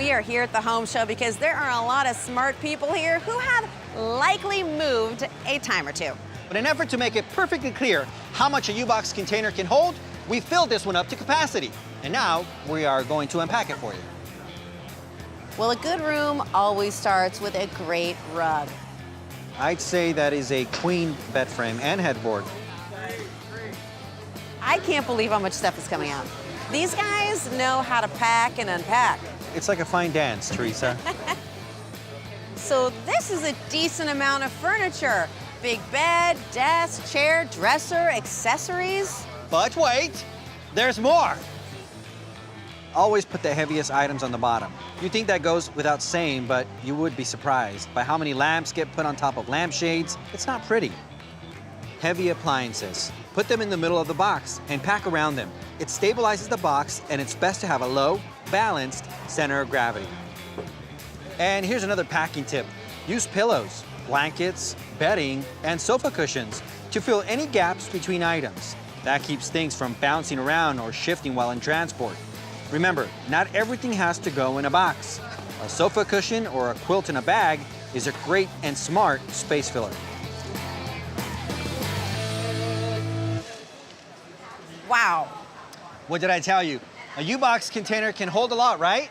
we are here at the home show because there are a lot of smart people here who have likely moved a time or two. In an effort to make it perfectly clear how much a U-Box container can hold, we filled this one up to capacity. And now we are going to unpack it for you. Well, a good room always starts with a great rug. I'd say that is a queen bed frame and headboard. I can't believe how much stuff is coming out. These guys know how to pack and unpack. It's like a fine dance, Teresa. So this is a decent amount of furniture. Big bed, desk, chair, dresser, accessories. But wait, there's more. Always put the heaviest items on the bottom. You think that goes without saying, but you would be surprised by how many lamps get put on top of lampshades. It's not pretty. Heavy appliances. Put them in the middle of the box and pack around them. It stabilizes the box, and it's best to have a low, balanced center of gravity. And here's another packing tip. Use pillows, blankets, bedding, and sofa cushions to fill any gaps between items. That keeps things from bouncing around or shifting while in transport. Remember, not everything has to go in a box. A sofa cushion or a quilt in a bag is a great and smart space filler. Wow. What did I tell you? A U-Box container can hold a lot, right?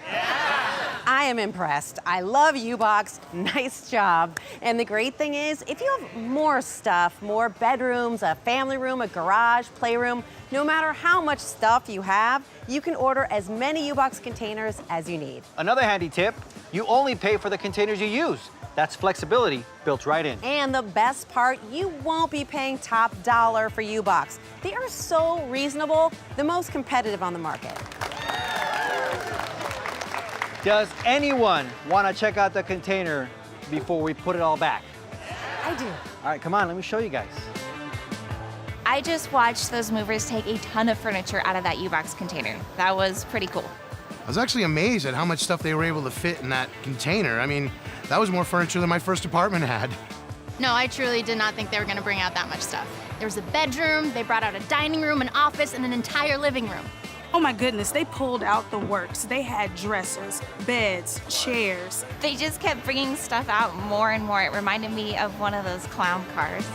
I am impressed. I love U-Box. Nice job. And the great thing is, if you have more stuff, more bedrooms, a family room, a garage, playroom, no matter how much stuff you have, you can order as many U-Box containers as you need. Another handy tip, you only pay for the containers you use. That's flexibility built right in. And the best part, you won't be paying top dollar for U-Box. They are so reasonable, the most competitive on the market. Does anyone want to check out the container before we put it all back? I do. All right, come on, let me show you guys. I just watched those movers take a ton of furniture out of that U-Box container. That was pretty cool. I was actually amazed at how much stuff they were able to fit in that container. I mean, that was more furniture than my first apartment had. No, I truly did not think they were gonna bring out that much stuff. There was a bedroom, they brought out a dining room, an office, and an entire living room. Oh my goodness, they pulled out the works. They had dressers, beds, chairs. They just kept bringing stuff out more and more. It reminded me of one of those clown cars.